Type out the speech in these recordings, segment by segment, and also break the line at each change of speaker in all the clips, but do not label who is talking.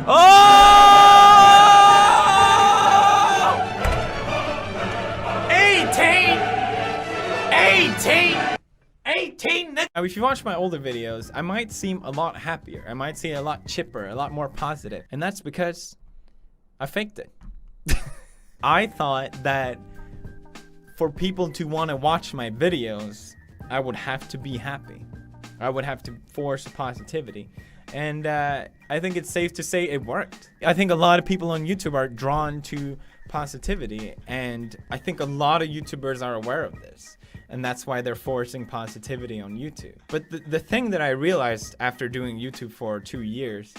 Oh! 18! 18! 18! Now, if you watch my older videos, I might seem a lot happier. I might seem a lot chipper, a lot more positive. And that's because I faked it. I thought that for people to want to watch my videos, I would have to be happy. I would have to force positivity. And I think it's safe to say it worked. I think a lot of people on YouTube are drawn to positivity, and I think a lot of YouTubers are aware of this. And that's why they're forcing positivity on YouTube. But the thing that I realized after doing YouTube for 2 years,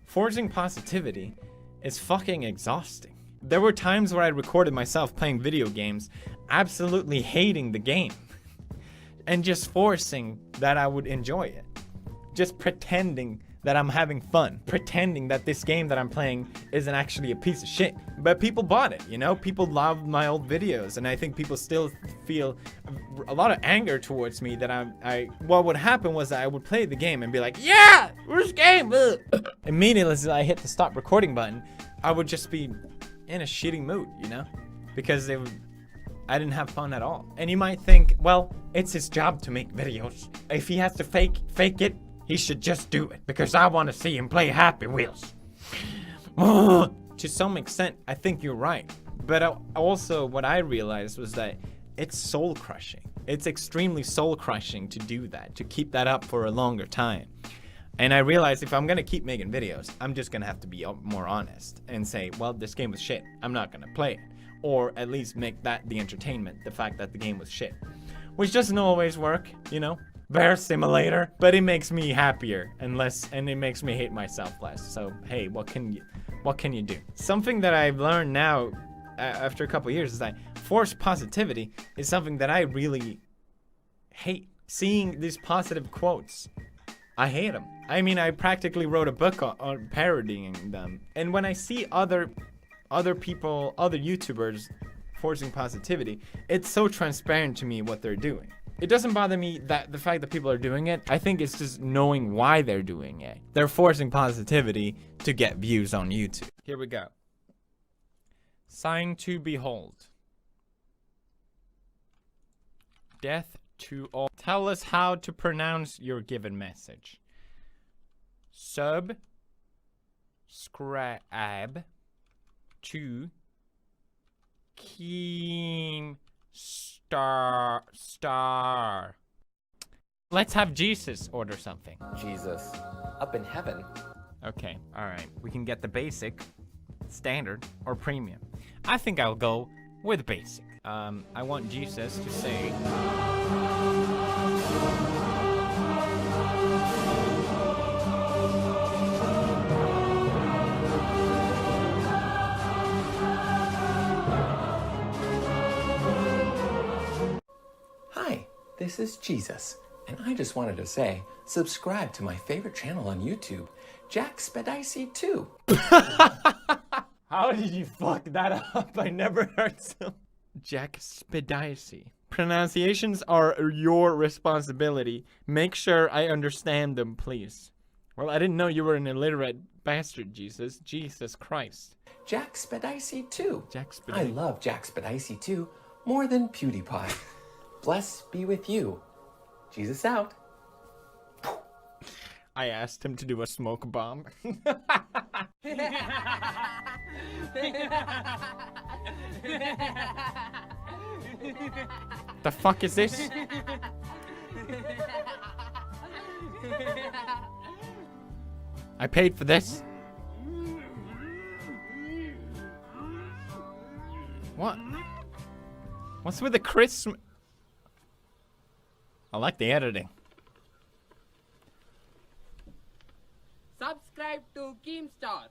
forcing positivity is fucking exhausting. There were times where I recorded myself playing video games, absolutely hating the game, and just forcing that I would enjoy it. Just pretending that I'm having fun, pretending that this game that I'm playing isn't actually a piece of shit. But people bought it, you know? People loved my old videos, and I think people still feel a lot of anger towards me that what would happen was that I would play the game and be like, yeah, where's game? Immediately as I hit the stop recording button, I would just be in a shitty mood, you know? Because I didn't have fun at all. And you might think, well, it's his job to make videos. If he has to fake it, he should just do it, because I want to see him play Happy Wheels. To some extent, I think you're right. But also, what I realized was that it's soul crushing. It's extremely soul crushing to do that, to keep that up for a longer time. And I realized if I'm going to keep making videos, I'm just going to have to be more honest and say, well, this game was shit. I'm not going to play it. Or at least make that the entertainment, the fact that the game was shit. Which doesn't always work, you know? Bear Simulator, but it makes me happier and it makes me hate myself less. So hey, what can you do? Something that I've learned now after a couple years is that forced positivity is something that I really hate. Seeing these positive quotes, I hate them. I mean, I practically wrote a book on parodying them. And when I see other people, other YouTubers forcing positivity, it's so transparent to me what they're doing. It doesn't bother me that the fact that people are doing it. I think it's just knowing why they're doing it. They're forcing positivity to get views on YouTube. Here we go. Sign to behold. Death to all. Tell us how to pronounce your given message. Subscribe to Star. Let's have Jesus order something.
Jesus, up in heaven.
Okay, alright. We can get the basic, standard, or premium. I think I'll go with basic. I want Jesus to say...
This is Jesus, and I just wanted to say, subscribe to my favorite channel on YouTube, Jack Spedicy 2.
How did you fuck that up? I never heard so. Jack Spedicy. Pronunciations are your responsibility. Make sure I understand them, please. Well, I didn't know you were an illiterate bastard, Jesus. Jesus Christ.
Jack Spedicy 2.
Jack Spedicy.
I love Jack Spedicy 2 more than PewDiePie. Bless be with you. Jesus out.
I asked him to do a smoke bomb. The fuck is this? I paid for this. What? What's with the Christmas? I like the editing.
Subscribe to Keemstar.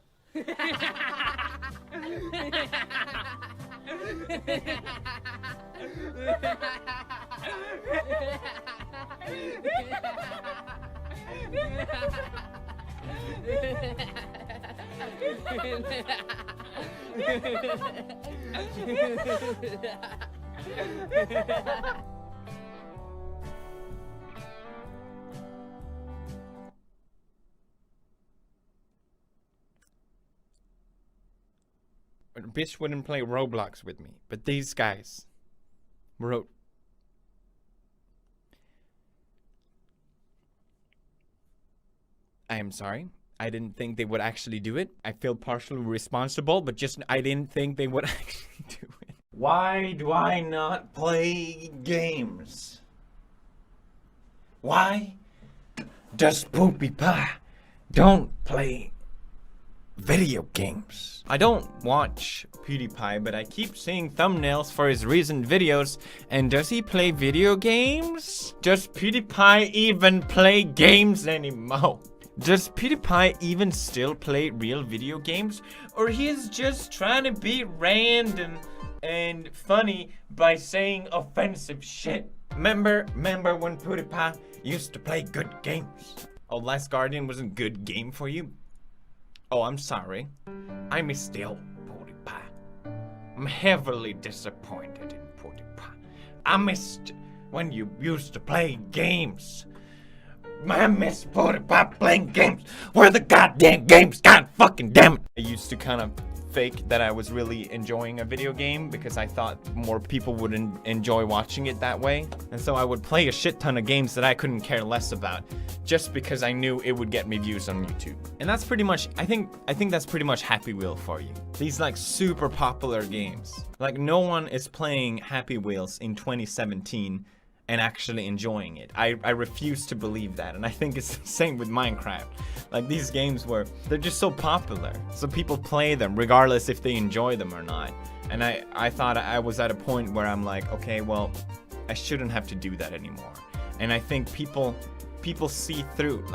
bitch wouldn't play Roblox with me. But these guys wrote. I am sorry. I didn't think they would actually do it. I feel partially responsible, but just I didn't think they would actually do it. Why do I not play games? Why does PewDiePie don't play video games? I don't watch PewDiePie, but I keep seeing thumbnails for his recent videos. And does he play video games? Does PewDiePie even play games anymore? Does PewDiePie even still play real video games? Or he's just trying to be random and funny by saying offensive shit? Remember when PewDiePie used to play good games? Oh, Last Guardian wasn't a good game for you? Oh, I'm sorry. I miss the old PewDiePie. I'm heavily disappointed in PewDiePie. I missed when you used to play games. I miss PewDiePie playing games where the goddamn games, god fucking damn it. I used to kind of fake that I was really enjoying a video game because I thought more people would enjoy watching it that way. And so I would play a shit ton of games that I couldn't care less about just because I knew it would get me views on YouTube. And that's pretty much, I think that's pretty much Happy Wheel for you. These like super popular games. Like no one is playing Happy Wheels in 2017 and actually enjoying it. I refuse to believe that, and I think it's the same with Minecraft. Like these games where they're just so popular, so people play them regardless if they enjoy them or not. And I thought I was at a point where I'm like, okay, well, I shouldn't have to do that anymore. And I think people see through.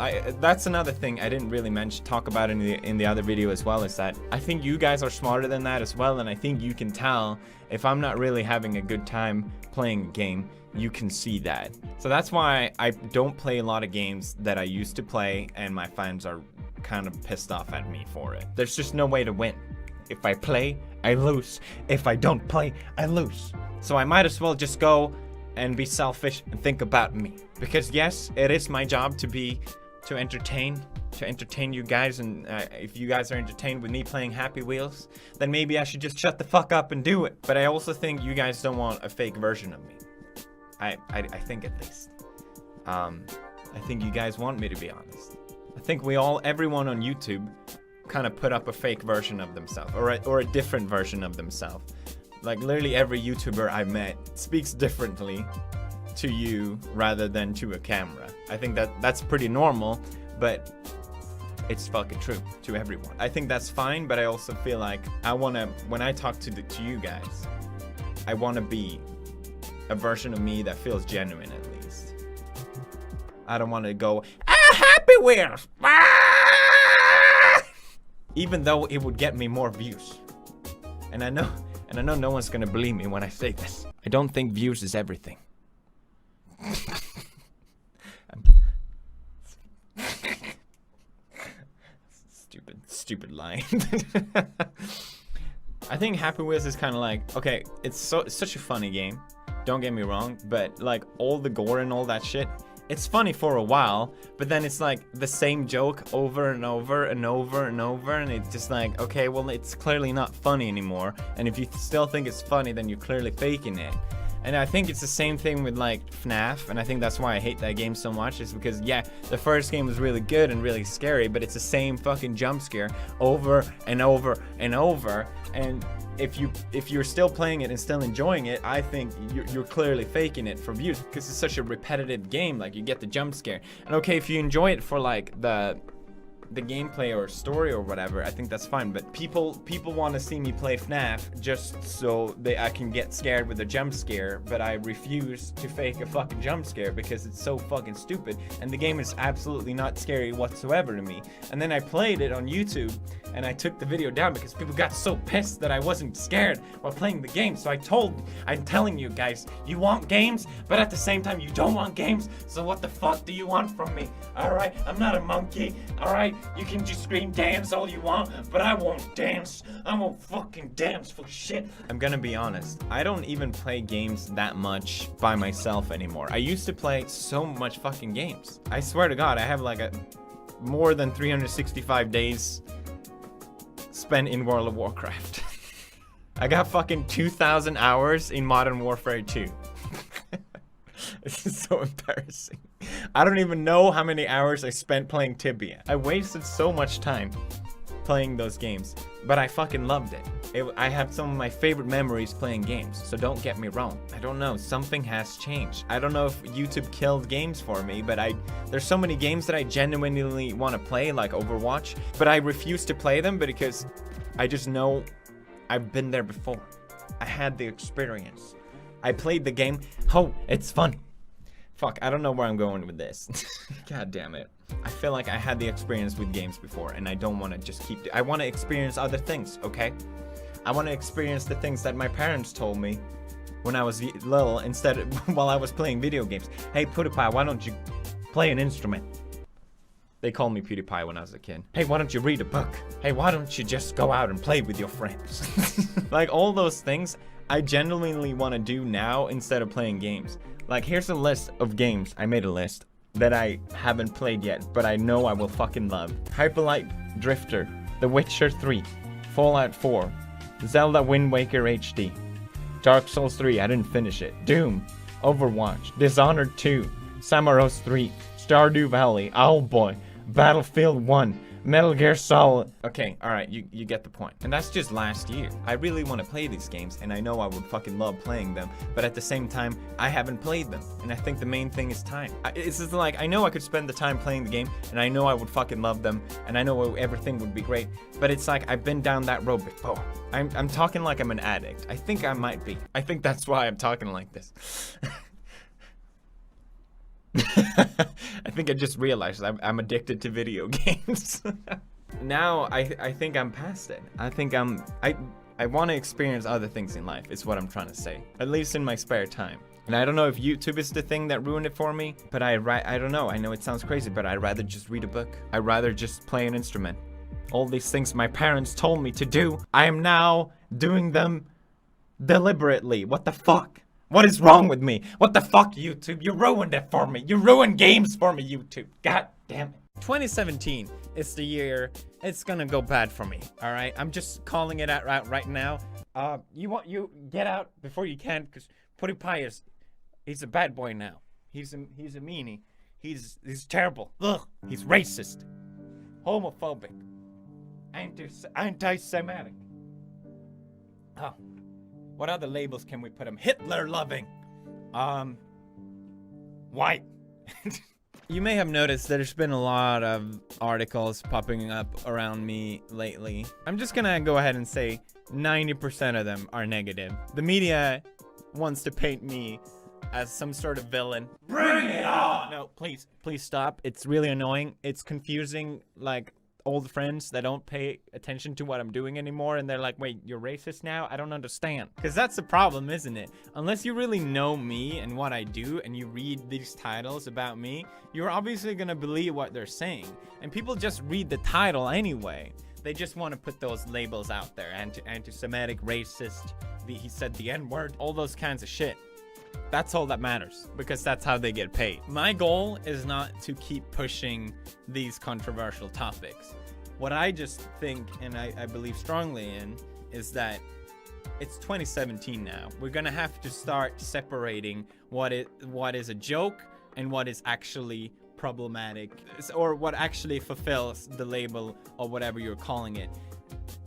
That's another thing I didn't really talk about in the other video as well, is that I think you guys are smarter than that as well, and I think you can tell if I'm not really having a good time playing a game. You can see that. So that's why I don't play a lot of games that I used to play, and my fans are kind of pissed off at me for it. There's just no way to win. If I play, I lose. If I don't play, I lose. So I might as well just go and be selfish and think about me. Because yes, it is my job to entertain you guys, and if you guys are entertained with me playing Happy Wheels, then maybe I should just shut the fuck up and do it. But I also think you guys don't want a fake version of me. I think at least. I think you guys want me to be honest. I think everyone on YouTube kind of put up a fake version of themselves, or a different version of themselves. Like literally every YouTuber I met speaks differently to you rather than to a camera. I think that's pretty normal, but it's fucking true to everyone. I think that's fine, but I also feel like when I talk to you guys, I wanna be a version of me that feels genuine at least. I don't want to go, Happy Wheels! Even though it would get me more views. And I know no one's gonna believe me when I say this. I don't think views is everything. Stupid line. I think Happy Wheels is kind of like, okay, it's such a funny game. Don't get me wrong, but like all the gore and all that shit, it's funny for a while, but then it's like the same joke over and over and over and over, and it's just like, okay, well, it's clearly not funny anymore. And if you still think it's funny, then you're clearly faking it. And I think it's the same thing with like FNAF, and I think that's why I hate that game so much, is because yeah, the first game was really good and really scary, but it's the same fucking jump scare over and over and over. And if you're still playing it and still enjoying it, I think you're clearly faking it for views, because it's such a repetitive game. Like you get the jump scare, and okay, if you enjoy it for like the gameplay or story or whatever, I think that's fine. But people want to see me play FNAF just so I can get scared with a jump scare, but I refuse to fake a fucking jump scare because it's so fucking stupid, and the game is absolutely not scary whatsoever to me. And then I played it on YouTube, and I took the video down because people got so pissed that I wasn't scared while playing the game. So I'm telling you guys, you want games, but at the same time you don't want games, so what the fuck do you want from me? Alright, I'm not a monkey, alright? You can just scream dance all you want, but I won't dance. I won't fucking dance for shit. I'm gonna be honest, I don't even play games that much by myself anymore. I used to play so much fucking games. I swear to God, I have like more than 365 days spent in World of Warcraft. I got fucking 2,000 hours in Modern Warfare 2. This is so embarrassing. I don't even know how many hours I spent playing Tibia. I wasted so much time playing those games, but I fucking loved it. I have some of my favorite memories playing games, so don't get me wrong. I don't know, something has changed. I don't know if YouTube killed games for me, but there's so many games that I genuinely want to play, like Overwatch, but I refuse to play them because I just know I've been there before. I had the experience. I played the game. Oh, it's fun. Fuck, I don't know where I'm going with this. God damn it. I feel like I had the experience with games before, and I don't want to just keep... I want to experience other things, okay? I want to experience the things that my parents told me when I was little, instead of while I was playing video games. Hey, PewDiePie, why don't you play an instrument? They called me PewDiePie when I was a kid. Hey, why don't you read a book? Hey, why don't you just go out and play with your friends? Like, all those things I genuinely want to do now instead of playing games. Like, here's a list of games. I made a list that I haven't played yet, but I know I will fucking love. Hyperlight Drifter, The Witcher 3, Fallout 4, Zelda Wind Waker HD, Dark Souls 3, I didn't finish it, Doom, Overwatch, Dishonored 2, Samaros 3, Stardew Valley, Owlboy, Battlefield 1, Metal Gear Solid. Okay, alright, you get the point. And that's just last year. I really want to play these games, and I know I would fucking love playing them, but at the same time, I haven't played them. And I think the main thing is time. It's just like, I know I could spend the time playing the game, and I know I would fucking love them, and I know everything would be great, but it's like, I've been down that road before. I'm talking like I'm an addict. I think I might be. I think that's why I'm talking like this. I think I just realized I'm addicted to video games. Now I think I'm past it. I think I want to experience other things in life, is what I'm trying to say. At least in my spare time. And I don't know if YouTube is the thing that ruined it for me, but I don't know. I know it sounds crazy, but I'd rather just read a book. I'd rather just play an instrument. All these things my parents told me to do, I am now doing them deliberately. What the fuck? What is wrong with me? What the fuck, YouTube? You ruined it for me. You ruined games for me, YouTube. God damn it. 2017 is the year it's gonna go bad for me, alright? I'm just calling it out right now. You get out before you can, because PewDiePie he's a bad boy now. He's a meanie. He's terrible. Ugh. He's racist. Homophobic. Anti-Semitic. Oh. What other labels can we put him? Hitler-loving. White. You may have noticed that there's been a lot of articles popping up around me lately. I'm just gonna go ahead and say 90% of them are negative. The media wants to paint me as some sort of villain. Bring it on! No, please stop. It's really annoying. It's confusing, like, old friends that don't pay attention to what I'm doing anymore, and they're like, wait, you're racist now? I don't understand. Because that's the problem, isn't it? Unless you really know me and what I do, and you read these titles about me, you're obviously gonna believe what they're saying. And people just read the title anyway. They just want to put those labels out there. Anti-Semitic, racist, he said the N-word, all those kinds of shit. That's all that matters, because that's how they get paid. My goal is not to keep pushing these controversial topics. What I just think, and I believe strongly in, is that it's 2017 now. We're gonna have to start separating what is a joke and what is actually problematic, or what actually fulfills the label or whatever you're calling it.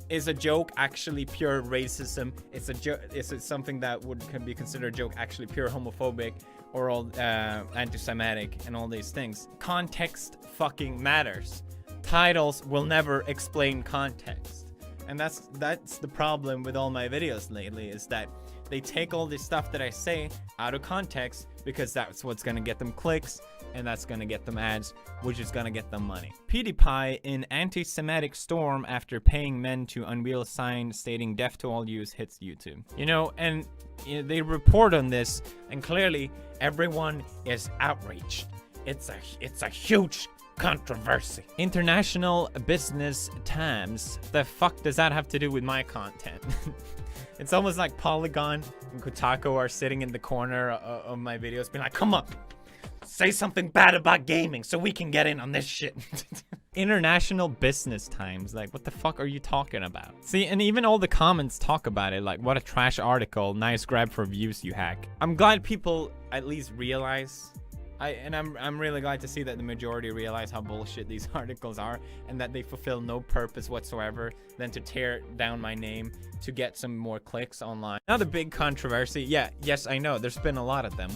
Is a joke actually pure racism? Is it something that can be considered a joke actually pure homophobic or all anti-Semitic and all these things? Context fucking matters. Titles will never explain context. And that's the problem with all my videos lately, is that they take all this stuff that I say out of context, because that's what's gonna get them clicks, and that's gonna get them ads, which is gonna get them money. PewDiePie in anti-Semitic storm after paying men to unveil sign stating death to all Jews hits YouTube. You know, and they report on this, and clearly everyone is outraged. It's a huge controversy. International Business Times. The fuck does that have to do with my content? It's almost like Polygon and Kotaku are sitting in the corner of my videos being like, come on, say something bad about gaming so we can get in on this shit. International Business Times. Like, what the fuck are you talking about? See, and even all the comments talk about it. Like, what a trash article. Nice grab for views, you hack. I'm glad people at least realize. I'm really glad to see that the majority realize how bullshit these articles are and that they fulfill no purpose whatsoever than to tear down my name to get some more clicks online. Another big controversy. Yes, I know. There's been a lot of them.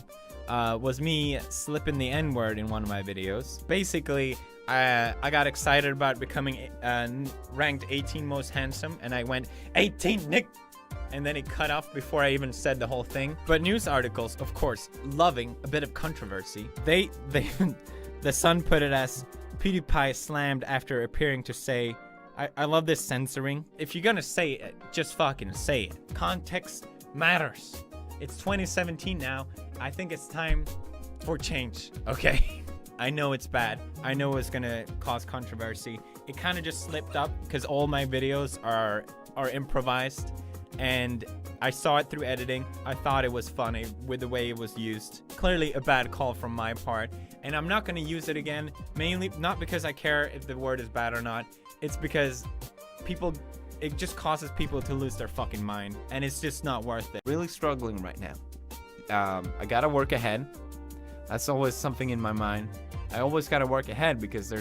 Was me slipping the N-word in one of my videos. Basically, I got excited about becoming ranked 18 most handsome, and I went 18 Nick, and then it cut off before I even said the whole thing. But news articles, of course, loving a bit of controversy. The Sun put it as PewDiePie slammed after appearing to say, I love this censoring. If you're gonna say it, just fucking say it. Context matters. It's 2017 now. I think it's time for change, okay? I know it's bad. I know it's gonna cause controversy. It kind of just slipped up because all my videos are improvised, and I saw it through editing. I thought it was funny with the way it was used. Clearly a bad call from my part, and I'm not gonna use it again, mainly not because I care if the word is bad or not. It's because it just causes people to lose their fucking mind, and it's just not worth it. Really struggling right now. I gotta work ahead. That's always something in my mind. I always gotta work ahead because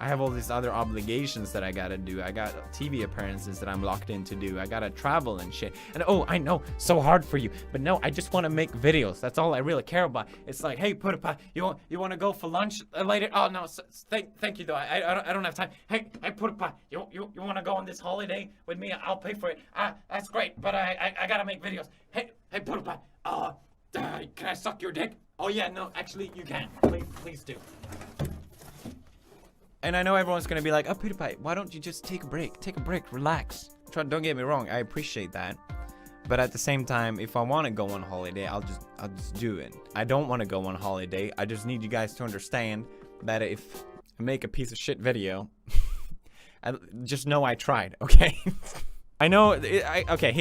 I have all these other obligations that I gotta do. I got TV appearances that I'm locked in to do. I gotta travel and shit. And oh, I know, so hard for you. But no, I just want to make videos. That's all I really care about. It's like, hey, PewDiePie, you want to go for lunch later? Oh no, thank you though. I don't have time. Hey, PewDiePie, you want to go on this holiday with me? I'll pay for it. That's great, but I gotta make videos. Hey, PewDiePie, can I suck your dick? Oh yeah, no, actually you can. Please do. And I know everyone's gonna be like, oh, PewDiePie, why don't you just take a break? Take a break, relax. Don't get me wrong, I appreciate that. But at the same time, if I want to go on holiday, I'll just do it. I don't want to go on holiday. I just need you guys to understand that if I make a piece of shit video, just know I tried, okay? I know, okay,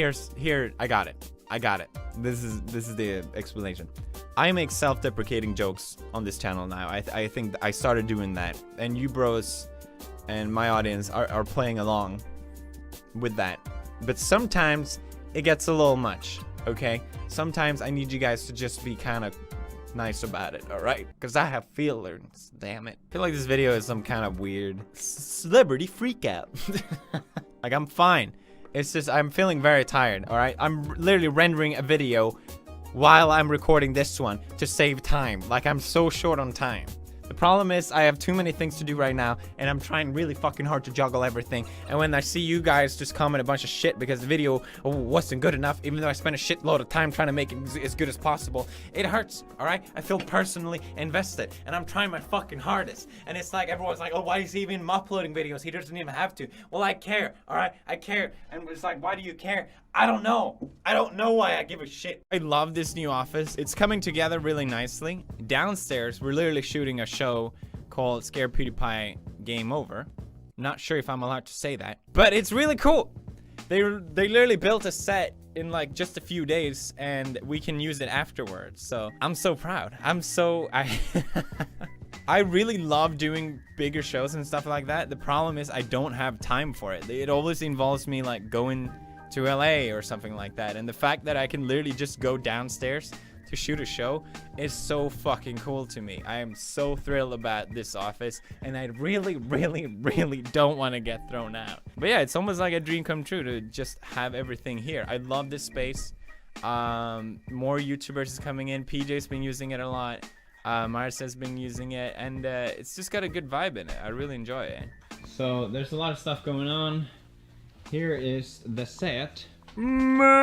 I got it. This is the explanation. I make self-deprecating jokes on this channel now. I think I started doing that, and you bros and my audience are playing along with that. But sometimes it gets a little much, okay? Sometimes I need you guys to just be kind of nice about it, all right? Because I have feelings, damn it. I feel like this video is some kind of weird celebrity freak out. Like, I'm fine. It's just I'm feeling very tired, all right? I'm literally rendering a video while I'm recording this one to save time. Like, I'm so short on time. The problem is I have too many things to do right now, and I'm trying really fucking hard to juggle everything. And when I see you guys just comment a bunch of shit because the video wasn't good enough, even though I spent a shitload of time trying to make it as good as possible, it hurts, all right? I feel personally invested, and I'm trying my fucking hardest. And it's like everyone's like, oh, why is he even uploading videos? He doesn't even have to. Well, I care, all right? I care. And it's like, why do you care? I don't know. I don't know why I give a shit. I love this new office. It's coming together really nicely. Downstairs, we're literally shooting a show called Scare PewDiePie Game Over. Not sure if I'm allowed to say that, but it's really cool. They literally built a set in like just a few days, and we can use it afterwards. So I'm so proud. I really love doing bigger shows and stuff like that. The problem is I don't have time for it. It always involves me like going to LA or something like that, and the fact that I can literally just go downstairs to shoot a show is so fucking cool to me. I am so thrilled about this office, and I really don't want to get thrown out. But yeah, it's almost like a dream come true to just have everything here. I love this space. More YouTubers is coming in. PJ's been using it a lot. Mars has been using it, and it's just got a good vibe in it. I really enjoy it. So there's a lot of stuff going on. Here is the set. Markiplier.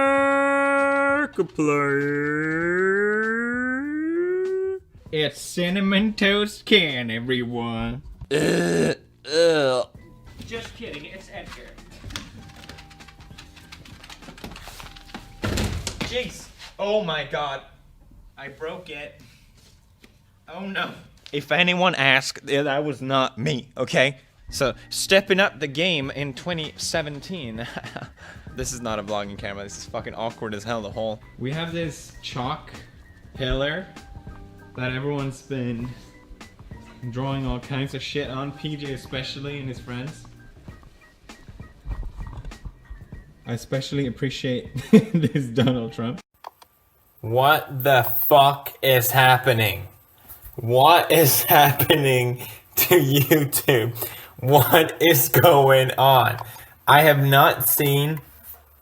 It's Cinnamon Toast Can, everyone. Just kidding, it's Edgar. Jeez. Oh my god. I broke it. Oh no. If anyone asked, that was not me, okay? So, stepping up the game in 2017. This is not a vlogging camera. This is fucking awkward as hell, the whole. We have this chalk pillar that everyone's been drawing all kinds of shit on, PJ especially and his friends. I especially appreciate this Donald Trump. What the fuck is happening? What is happening to YouTube? What is going on? I have not seen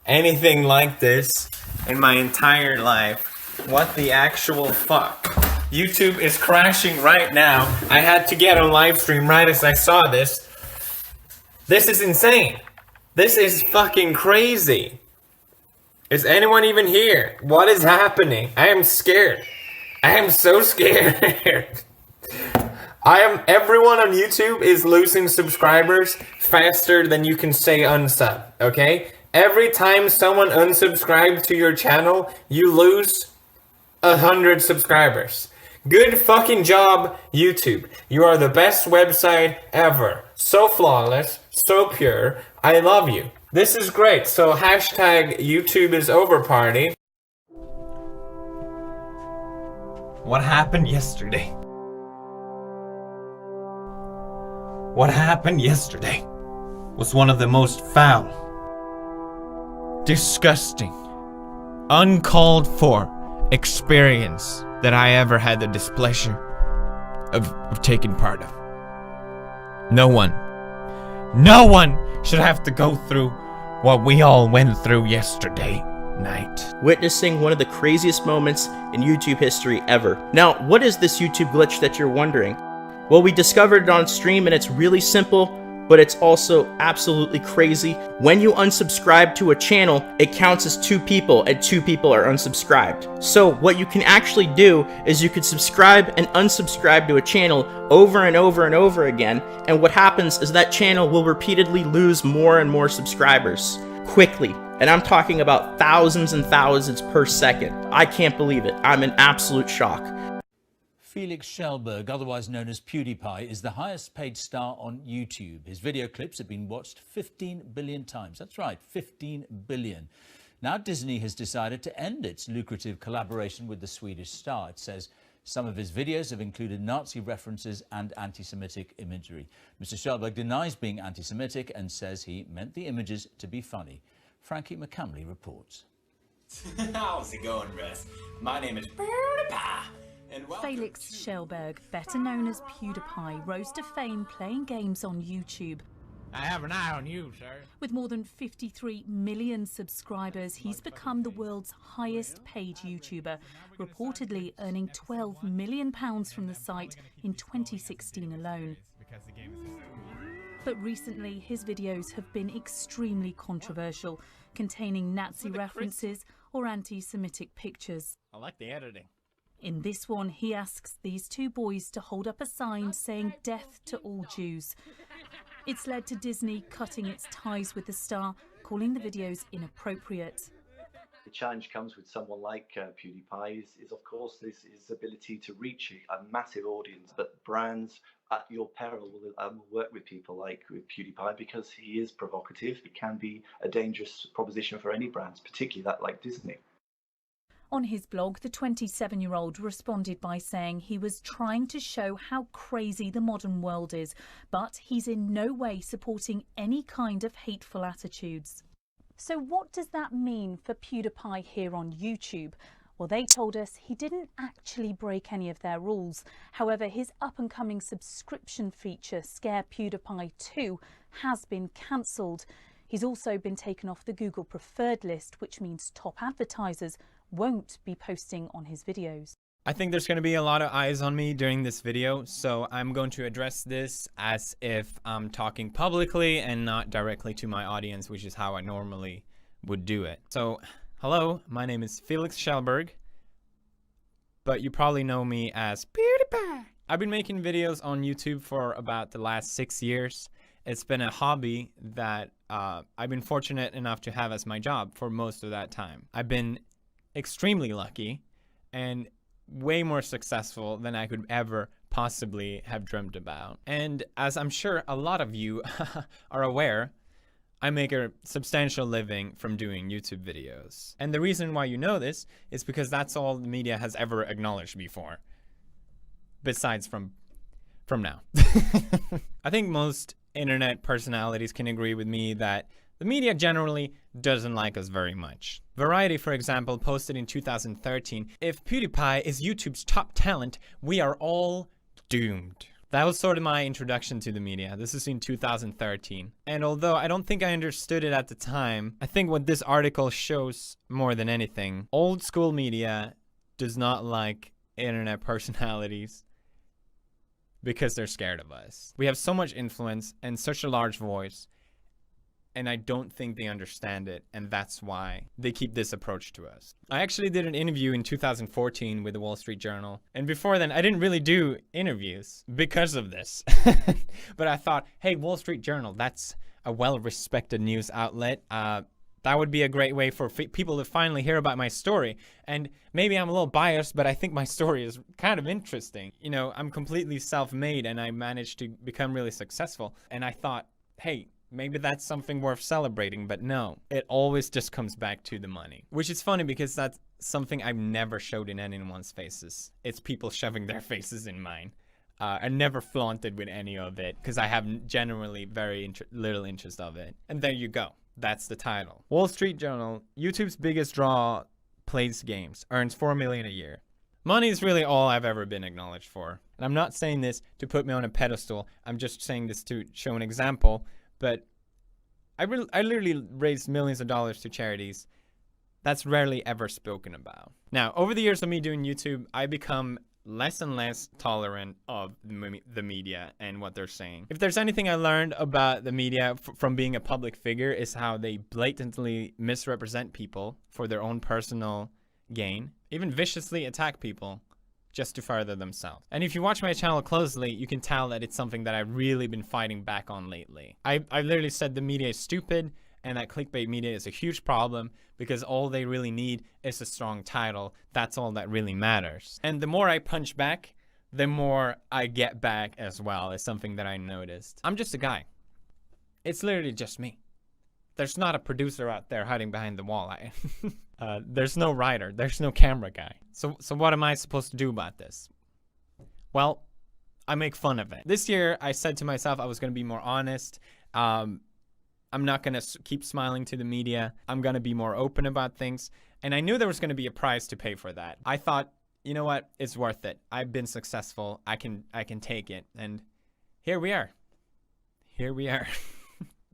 anything like this in my entire life. What the actual fuck? YouTube is crashing right now. I had to get on live stream right as I saw this. This is insane. This is fucking crazy. Is anyone even here? What is happening? I am scared. I am so scared. Everyone on YouTube is losing subscribers faster than you can say unsub, okay? Every time someone unsubscribes to your channel, you lose 100 subscribers. Good fucking job, YouTube. You are the best website ever. So flawless, so pure. I love you. This is great. So hashtag YouTube is over party. What happened yesterday? What happened yesterday was one of the most foul, disgusting, uncalled for experience that I ever had the displeasure of taking part of. No one should have to go through what we all went through yesterday night.
Witnessing one of the craziest moments in YouTube history ever. Now, what is this YouTube glitch that you're wondering? Well, we discovered it on stream and it's really simple, but it's also absolutely crazy. When you unsubscribe to a channel, it counts as 2 people and 2 people are unsubscribed. So what you can actually do is you could subscribe and unsubscribe to a channel over and over and over again, and what happens is that channel will repeatedly lose more and more subscribers quickly. And I'm talking about thousands and thousands per second. I can't believe it. I'm in absolute shock.
Felix Schellberg, otherwise known as PewDiePie, is the highest paid star on YouTube. His video clips have been watched 15 billion times. That's right, 15 billion. Now Disney has decided to end its lucrative collaboration with the Swedish star. It says some of his videos have included Nazi references and anti-Semitic imagery. Mr. Schellberg denies being anti-Semitic and says he meant the images to be funny. Frankie McCamley reports.
How's it going, Russ? My name is PewDiePie.
Felix Schellberg, better known as PewDiePie, rose to fame playing games on YouTube.
I have an eye on you, sir.
With more than 53 million subscribers, he's become the world's highest paid YouTuber, reportedly earning £12 million from the site in 2016 alone. But recently, his videos have been extremely controversial, containing Nazi references or anti-Semitic pictures.
I like the editing.
In this one, he asks these 2 boys to hold up a sign saying "Death to all Jews." It's led to Disney cutting its ties with the star, calling the videos inappropriate.
The challenge comes with someone like PewDiePie is of course his ability to reach a massive audience, but brands at your peril will work with people like with PewDiePie because he is provocative. It can be a dangerous proposition for any brands, particularly that like Disney.
On his blog, the 27-year-old responded by saying he was trying to show how crazy the modern world is, but he's in no way supporting any kind of hateful attitudes. So what does that mean for PewDiePie here on YouTube? Well, they told us he didn't actually break any of their rules. However, his up-and-coming subscription feature, Scare PewDiePie 2, has been cancelled. He's also been taken off the Google Preferred list, which means top advertisers won't be posting on his videos.
I think there's going to be a lot of eyes on me during this video, so I'm going to address this as if I'm talking publicly and not directly to my audience, which is how I normally would do it. So, hello, my name is Felix Schellberg, but you probably know me as PewDiePie. I've been making videos on YouTube for about the last 6 years. It's been a hobby that I've been fortunate enough to have as my job for most of that time. I've been extremely lucky and way more successful than I could ever possibly have dreamt about. And as I'm sure a lot of you are aware, I make a substantial living from doing YouTube videos. And the reason why you know this is because that's all the media has ever acknowledged before. besides from now. I think most internet personalities can agree with me that the media generally doesn't like us very much. Variety, for example, posted in 2013, "If PewDiePie is YouTube's top talent, we are all doomed." That was sort of my introduction to the media. This is in 2013. And although I don't think I understood it at the time, I think what this article shows more than anything, old school media does not like internet personalities because they're scared of us. We have so much influence and such a large voice, and I don't think they understand it, and that's why they keep this approach to us. I actually did an interview in 2014 with the Wall Street Journal, and before then I didn't really do interviews because of this. But I thought, hey, Wall Street Journal, that's a well-respected news outlet. That would be a great way for people to finally hear about my story. And maybe I'm a little biased, but I think my story is kind of interesting. You know, I'm completely self-made and I managed to become really successful. And I thought, hey, maybe that's something worth celebrating, but no, it always just comes back to the money. Which is funny because that's something I've never showed in anyone's faces. It's people shoving their faces in mine. I never flaunted with any of it because I have generally very little interest of it. And there you go. That's the title. Wall Street Journal, YouTube's biggest draw, plays games, earns $4 million a year. Money is really all I've ever been acknowledged for. And I'm not saying this to put me on a pedestal. I'm just saying this to show an example. But I literally raised millions of dollars to charities. That's rarely ever spoken about. Now, over the years of me doing YouTube, I become less and less tolerant of the media and what they're saying. If there's anything I learned about the media from being a public figure, is how they blatantly misrepresent people for their own personal gain, even viciously attack people just to further themselves. And if you watch my channel closely, you can tell that it's something that I've really been fighting back on lately. I literally said the media is stupid and that clickbait media is a huge problem because all they really need is a strong title. That's all that really matters. And the more I punch back, the more I get back as well. It's something that I noticed. I'm just a guy. It's literally just me. There's not a producer out there hiding behind the wall. There's no writer. There's no camera guy. So what am I supposed to do about this? Well, I make fun of it. This year, I said to myself I was going to be more honest. I'm not going to keep smiling to the media. I'm going to be more open about things. And I knew there was going to be a price to pay for that. I thought, you know what? It's worth it. I've been successful. I can take it. And here we are. Here we are.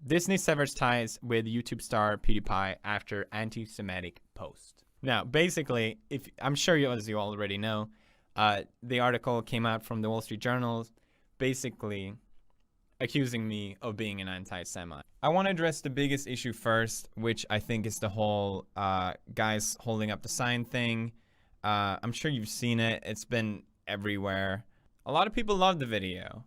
Disney severs ties with YouTube star PewDiePie after anti-Semitic post. Now, basically, I'm sure as you already know, the article came out from the Wall Street Journal, basically accusing me of being an anti-Semite. I want to address the biggest issue first, which I think is the whole guys holding up the sign thing. I'm sure you've seen it. It's been everywhere. A lot of people loved the video,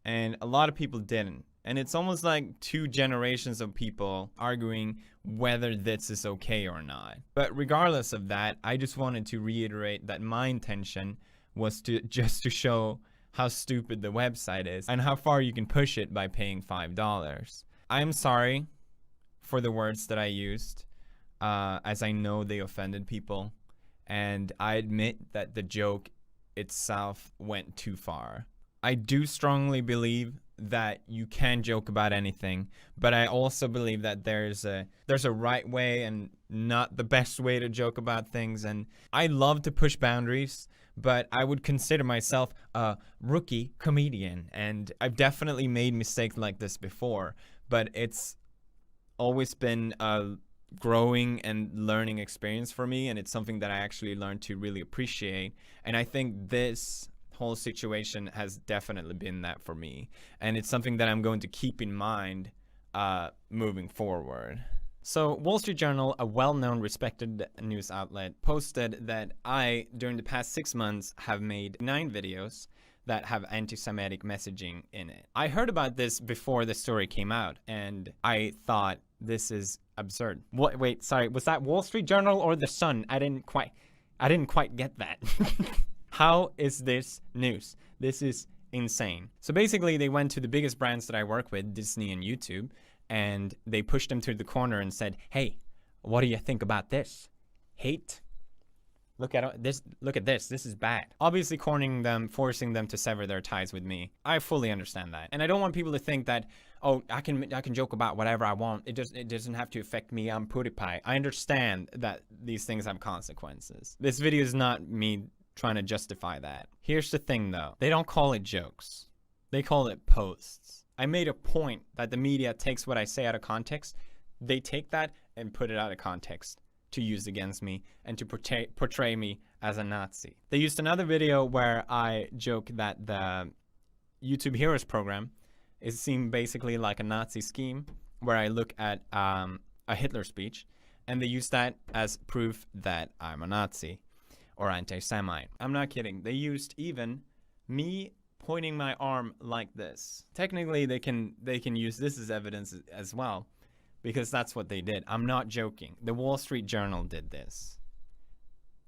and a lot of people didn't. And it's almost like two generations of people arguing whether this is okay or not. But regardless of that, I just wanted to reiterate that my intention was just to show how stupid the website is and how far you can push it by paying $5. I'm sorry for the words that I used, as I know they offended people. And I admit that the joke itself went too far. I do strongly believe that you can joke about anything, but I also believe that there's a right way and not the best way to joke about things. And I love to push boundaries, but I would consider myself a rookie comedian, and I've definitely made mistakes like this before, but it's always been a growing and learning experience for me, and it's something that I actually learned to really appreciate. And I think this whole situation has definitely been that for me, and it's something that I'm going to keep in mind moving forward. So Wall Street Journal, a well-known respected news outlet, posted that I, during the past 6 months, have made 9 videos that have anti-Semitic messaging in it. I heard about this before the story came out, and I thought, this is absurd. What? Wait, sorry, was that Wall Street Journal or The Sun? I didn't quite get that. How is this news? This is insane. So basically, they went to the biggest brands that I work with, Disney and YouTube, and they pushed them to the corner and said, hey, what do you think about this? Hate? Look at this. Look at this. This is bad. Obviously cornering them, forcing them to sever their ties with me. I fully understand that. And I don't want people to think that, oh, I can joke about whatever I want. It doesn't have to affect me. I'm PewDiePie. I understand that these things have consequences. This video is not me trying to justify that. Here's the thing though. They don't call it jokes. They call it posts. I made a point that the media takes what I say out of context. They take that and put it out of context to use against me and to portray me as a Nazi. They used another video where I joke that the YouTube Heroes program is seen basically like a Nazi scheme, where I look at a Hitler speech, and they use that as proof that I'm a Nazi or anti-Semite. I'm not kidding. They used even me pointing my arm like this. Technically, they can use this as evidence as well, because that's what they did. I'm not joking. The Wall Street Journal did this.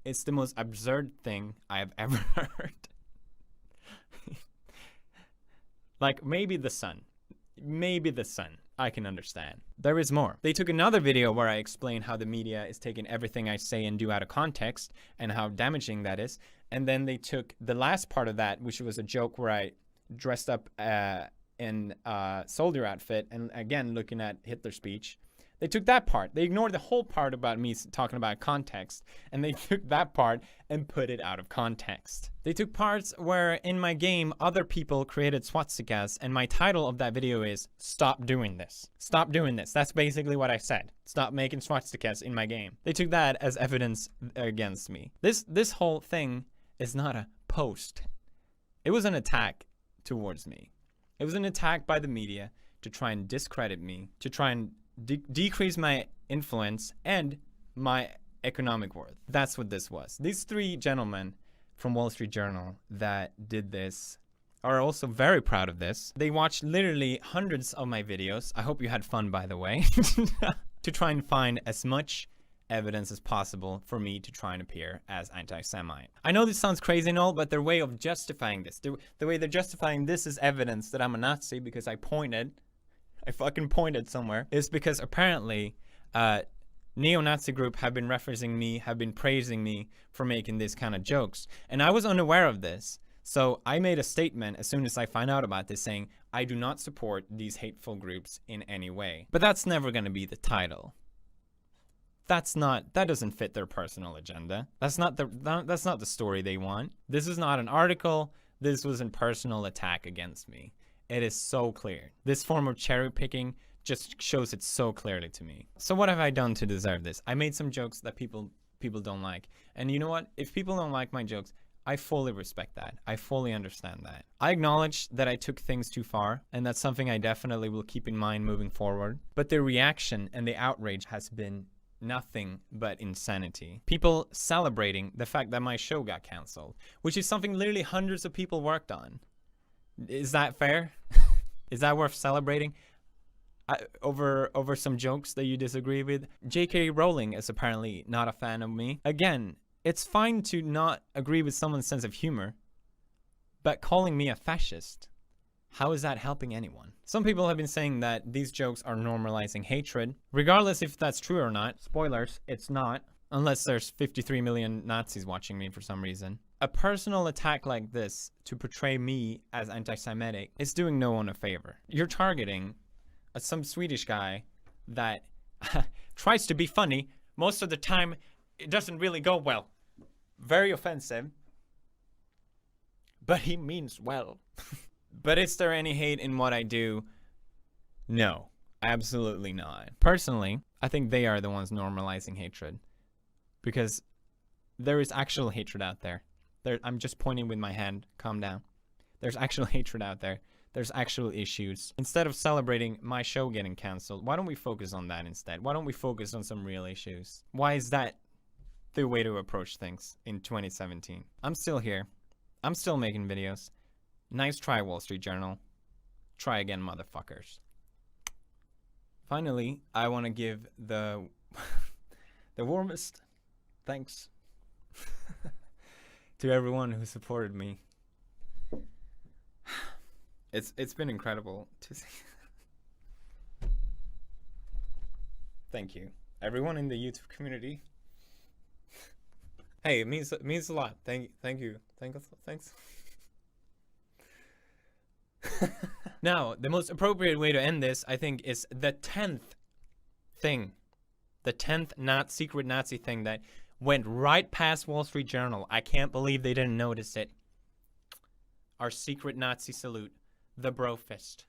It's the most absurd thing I have ever heard. Like, maybe the Sun. Maybe the Sun. I can understand. There is more. They took another video where I explain how the media is taking everything I say and do out of context and how damaging that is. And then they took the last part of that, which was a joke where I dressed up in a soldier outfit and again looking at Hitler's speech. They took that part. They ignored the whole part about me talking about context, and they took that part and put it out of context. They took parts where in my game other people created swastikas, and my title of that video is "Stop doing this." Stop doing this. That's basically what I said. Stop making swastikas in my game. They took that as evidence against me. This whole thing is not a post. It was an attack towards me. It was an attack by the media to try and discredit me, to try and decrease my influence and my economic worth. That's what this was. These three gentlemen from Wall Street Journal that did this are also very proud of this. They watched literally hundreds of my videos. I hope you had fun, by the way, to try and find as much evidence as possible for me to try and appear as anti-Semite. I know this sounds crazy and all, but their way of justifying this, the way they're justifying this as evidence that I'm a Nazi because I fucking pointed somewhere, is because apparently neo-Nazi group have been referencing me, have been praising me for making these kind of jokes. And I was unaware of this. So I made a statement as soon as I found out about this saying, I do not support these hateful groups in any way. But that's never going to be the title. That doesn't fit their personal agenda. That's not the story they want. This is not an article. This was a personal attack against me. It is so clear. This form of cherry picking just shows it so clearly to me. So what have I done to deserve this? I made some jokes that people don't like. And you know what? If people don't like my jokes, I fully respect that. I fully understand that. I acknowledge that I took things too far, and that's something I definitely will keep in mind moving forward. But the reaction and the outrage has been nothing but insanity. People celebrating the fact that my show got canceled, which is something literally hundreds of people worked on. Is that fair? Is that worth celebrating? Over some jokes that you disagree with? J.K. Rowling is apparently not a fan of me. Again, it's fine to not agree with someone's sense of humor, but calling me a fascist, how is that helping anyone? Some people have been saying that these jokes are normalizing hatred. Regardless if that's true or not, spoilers, it's not, unless there's 53 million Nazis watching me for some reason. A personal attack like this to portray me as anti-Semitic is doing no one a favor. You're targeting some Swedish guy that tries to be funny. Most of the time, it doesn't really go well. Very offensive. But he means well. But is there any hate in what I do? No, absolutely not. Personally, I think they are the ones normalizing hatred. Because there is actual hatred out there. I'm just pointing with my hand. Calm down. There's actual hatred out there. There's actual issues. Instead of celebrating my show getting canceled, why don't we focus on that instead? Why don't we focus on some real issues? Why is that the way to approach things in 2017? I'm still here. I'm still making videos. Nice try, Wall Street Journal. Try again, motherfuckers. Finally, I want to give the warmest thanks to everyone who supported me. It's been incredible to see. Thank you. Everyone in the YouTube community. Hey, it means a lot. Thanks. Now, the most appropriate way to end this, I think, is the 10th thing. The 10th secret Nazi thing that went right past Wall Street Journal. I can't believe they didn't notice it. Our secret Nazi salute, the bro fist.